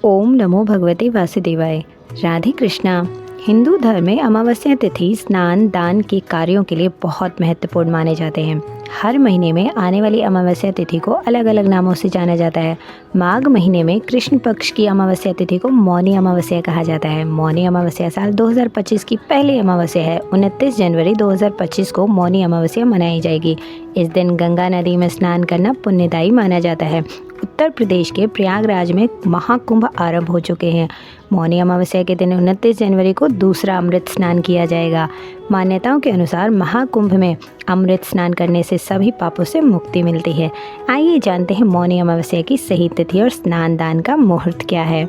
ओम नमो भगवते वासुदेवाय। राधे कृष्णा। हिंदू धर्म में अमावस्या तिथि स्नान दान के कार्यों के लिए बहुत महत्वपूर्ण माने जाते हैं। हर महीने में आने वाली अमावस्या तिथि को अलग अलग नामों से जाना जाता है। माघ महीने में कृष्ण पक्ष की अमावस्या तिथि को मौनी अमावस्या कहा जाता है। मौनी अमावस्या साल 2025 की पहली अमावस्या है। 29 जनवरी 2025 को मौनी अमावस्या मनाई जाएगी। इस दिन गंगा नदी में स्नान करना पुण्यदायी माना जाता है। उत्तर प्रदेश के प्रयागराज में महाकुंभ आरंभ हो चुके हैं। मौनी अमावस्या के दिन 29 जनवरी को दूसरा अमृत स्नान किया जाएगा। मान्यताओं के अनुसार महाकुंभ में अमृत स्नान करने से सभी पापों से मुक्ति मिलती है। आइए जानते हैं मौनी अमावस्या की सही तिथि और स्नान दान का मुहूर्त क्या है।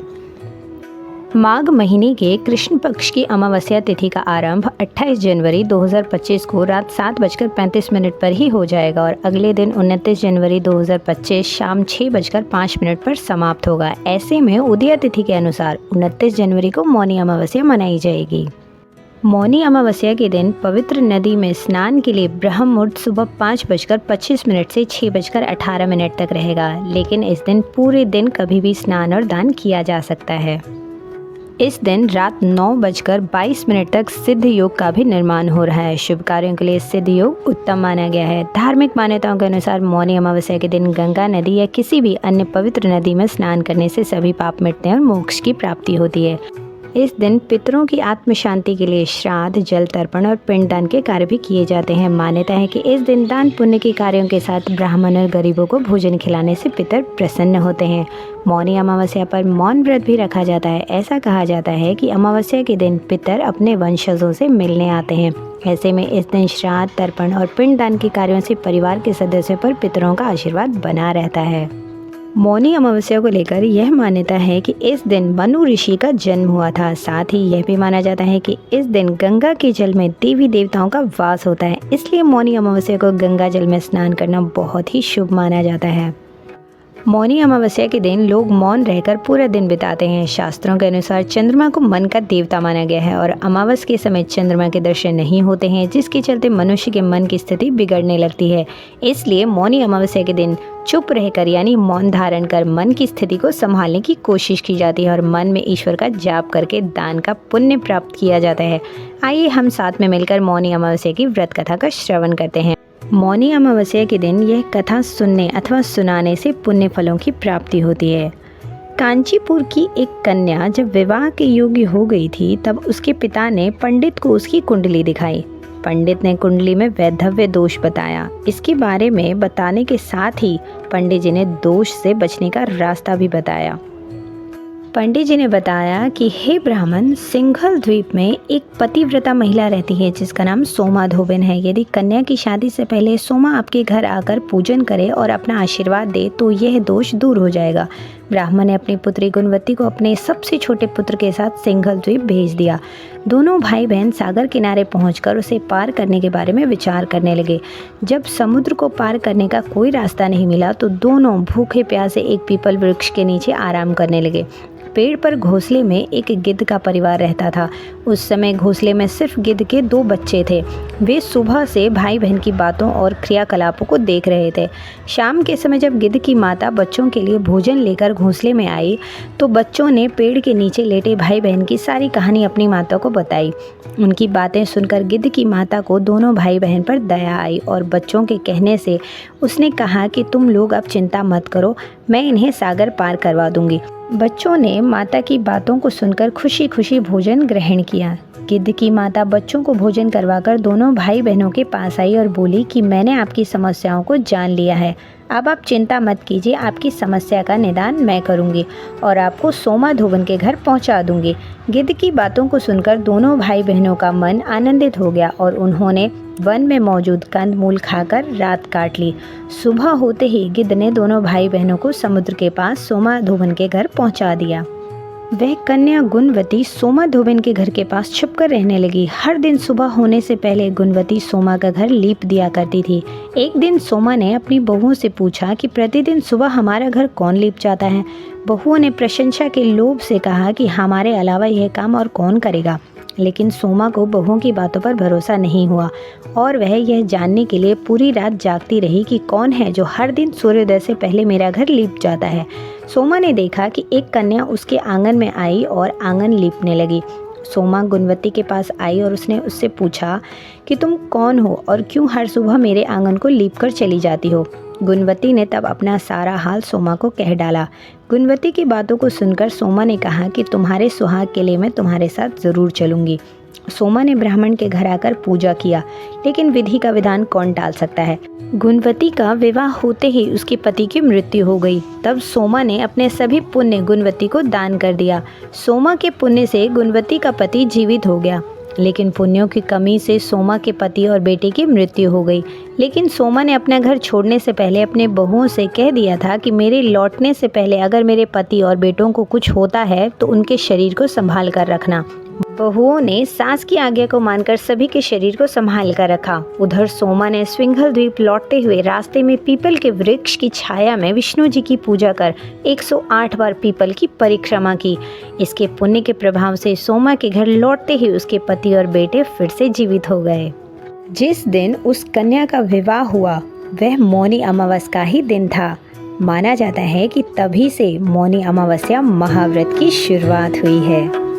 माघ महीने के कृष्ण पक्ष की अमावस्या तिथि का आरंभ 28 जनवरी 2025 को रात 7:35 पर ही हो जाएगा और अगले दिन 29 जनवरी 2025 शाम 6:05 पर समाप्त होगा। ऐसे में उदय तिथि के अनुसार 29 जनवरी को मौनी अमावस्या मनाई जाएगी। मौनी अमावस्या के दिन पवित्र नदी में स्नान के लिए ब्रह्म मुहूर्त सुबह 5:25 से 6:18 तक रहेगा, लेकिन इस दिन पूरे दिन कभी भी स्नान और दान किया जा सकता है। इस दिन रात 9:22 तक सिद्ध योग का भी निर्माण हो रहा है। शुभ कार्यों के लिए सिद्ध योग उत्तम माना गया है। धार्मिक मान्यताओं के अनुसार मौनी अमावस्या के दिन गंगा नदी या किसी भी अन्य पवित्र नदी में स्नान करने से सभी पाप मिटते हैं और मोक्ष की प्राप्ति होती है। इस दिन पितरों की आत्म शांति के लिए श्राद्ध, जल तर्पण और पिंडदान के कार्य भी किए जाते हैं। मान्यता है कि इस दिन दान पुण्य के कार्यों के साथ ब्राह्मण और गरीबों को भोजन खिलाने से पितर प्रसन्न होते हैं। मौनी अमावस्या पर मौन व्रत भी रखा जाता है। ऐसा कहा जाता है कि अमावस्या के दिन पितर अपने वंशजों से मिलने आते हैं। ऐसे में इस दिन श्राद्ध, तर्पण और पिंडदान के कार्यों से परिवार के सदस्यों पर पितरों का आशीर्वाद बना रहता है। मौनी अमावस्या को लेकर यह मान्यता है कि इस दिन मनु ऋषि का जन्म हुआ था। साथ ही यह भी माना जाता है कि इस दिन गंगा के जल में देवी देवताओं का वास होता है, इसलिए मौनी अमावस्या को गंगा जल में स्नान करना बहुत ही शुभ माना जाता है। मौनी अमावस्या के दिन लोग मौन रहकर पूरा दिन बिताते हैं। शास्त्रों के अनुसार चंद्रमा को मन का देवता माना गया है और अमावस्या के समय चंद्रमा के दर्शन नहीं होते हैं, जिसके चलते मनुष्य के मन की स्थिति बिगड़ने लगती है। इसलिए मौनी अमावस्या के दिन चुप रहकर यानी मौन धारण कर मन की स्थिति को संभालने की कोशिश की जाती है और मन में ईश्वर का जाप करके दान का पुण्य प्राप्त किया जाता है। आइए हम साथ में मिलकर मौनी अमावस्या की व्रत कथा का श्रवण करते हैं। मौनी अमावस्या के दिन यह कथा सुनने अथवा सुनाने से पुण्य फलों की प्राप्ति होती है। कांचीपुर की एक कन्या जब विवाह के योग्य हो गई थी, तब उसके पिता ने पंडित को उसकी कुंडली दिखाई। पंडित ने कुंडली में वैधव्य दोष बताया। इसके बारे में बताने के साथ ही पंडित जी ने दोष से बचने का रास्ता भी बताया। पंडित जी ने बताया कि हे ब्राह्मण, सिंघल द्वीप में एक पतिव्रता महिला रहती है जिसका नाम सोमा धोबिन है। यदि कन्या की शादी से पहले सोमा आपके घर आकर पूजन करे और अपना आशीर्वाद दे तो यह दोष दूर हो जाएगा। ब्राह्मण ने अपनी पुत्री गुणवती को अपने सबसे छोटे पुत्र के साथ सिंघल द्वीप भेज दिया। दोनों भाई बहन सागर किनारे पहुंचकर उसे पार करने के बारे में विचार करने लगे। जब समुद्र को पार करने का कोई रास्ता नहीं मिला तो दोनों भूखे प्यासे एक पीपल वृक्ष के नीचे आराम करने लगे। पेड़ पर घोंसले में एक गिद्ध का परिवार रहता था। उस समय घोंसले में सिर्फ गिद्ध के 2 बच्चे थे। वे सुबह से भाई बहन की बातों और क्रियाकलापों को देख रहे थे। शाम के समय जब गिद्ध की माता बच्चों के लिए भोजन लेकर घोंसले में आई तो बच्चों ने पेड़ के नीचे लेटे भाई बहन की सारी कहानी अपनी माता को बताई। उनकी बातें सुनकर गिद्ध की माता को दोनों भाई बहन पर दया आई और बच्चों के कहने से उसने कहा कि तुम लोग अब चिंता मत करो, मैं इन्हें सागर पार करवा दूंगी। बच्चों ने माता की बातों को सुनकर खुशी खुशी भोजन ग्रहण किया। गिद्ध की माता बच्चों को भोजन करवाकर दोनों भाई बहनों के पास आई और बोली कि मैंने आपकी समस्याओं को जान लिया है, अब आप चिंता मत कीजिए, आपकी समस्या का निदान मैं करूंगी और आपको सोमा धोबन के घर पहुंचा दूंगी। गिद्ध की बातों को सुनकर दोनों भाई बहनों का मन आनंदित हो गया और उन्होंने वन में मौजूद कंद मूल खाकर रात काट ली। सुबह होते ही गिद्ध ने दोनों भाई बहनों को समुद्र के पास सोमा धोबन के घर पहुंचा दिया। वह कन्या गुणवती सोमा धोबिन के घर के पास छुपकर रहने लगी। हर दिन सुबह होने से पहले गुणवती सोमा का घर लीप दिया करती थी। एक दिन सोमा ने अपनी बहुओं से पूछा कि प्रतिदिन सुबह हमारा घर कौन लीप जाता है। बहुओं ने प्रशंसा के लोभ से कहा कि हमारे अलावा यह काम और कौन करेगा। लेकिन सोमा को बहुओं की बातों पर भरोसा नहीं हुआ और वह यह जानने के लिए पूरी रात जागती रही कि कौन है जो हर दिन सूर्योदय से पहले मेरा घर लीप जाता है। सोमा ने देखा कि एक कन्या उसके आंगन में आई और आंगन लीपने लगी। सोमा गुणवती के पास आई और उसने उससे पूछा कि तुम कौन हो और क्यों हर सुबह मेरे आंगन को लीप कर चली जाती हो। गुणवती ने तब अपना सारा हाल सोमा को कह डाला। गुणवती की बातों को सुनकर सोमा ने कहा कि तुम्हारे सुहाग के लिए मैं तुम्हारे साथ ज़रूर चलूँगी। सोमा ने ब्राह्मण के घर आकर पूजा किया, लेकिन विधि का विधान कौन टाल सकता है। गुणवती का विवाह होते ही उसके पति की मृत्यु हो गई। तब सोमा ने अपने सभी पुण्य गुणवती को दान कर दिया। सोमा के पुण्य से गुणवती का पति जीवित हो गया, लेकिन पुण्यों की कमी से सोमा के पति और बेटे की मृत्यु हो गई। लेकिन सोमा ने अपना घर छोड़ने से पहले अपने बहुओं से कह दिया था कि मेरे लौटने से पहले अगर मेरे पति और बेटों को कुछ होता है तो उनके शरीर को संभाल कर रखना। बहुओं ने सास की आज्ञा को मानकर सभी के शरीर को संभाल कर रखा। उधर सोमा ने श्रृंगल द्वीप लौटते हुए रास्ते में पीपल के वृक्ष की छाया में विष्णु जी की पूजा कर 108 बार पीपल की परिक्रमा की। इसके पुण्य के प्रभाव से सोमा के घर लौटते ही उसके पति और बेटे फिर से जीवित हो गए। जिस दिन उस कन्या का विवाह हुआ वह मौनी अमावस का ही दिन था। माना जाता है कि तभी से मौनी अमावस्या महाव्रत की शुरुआत हुई है।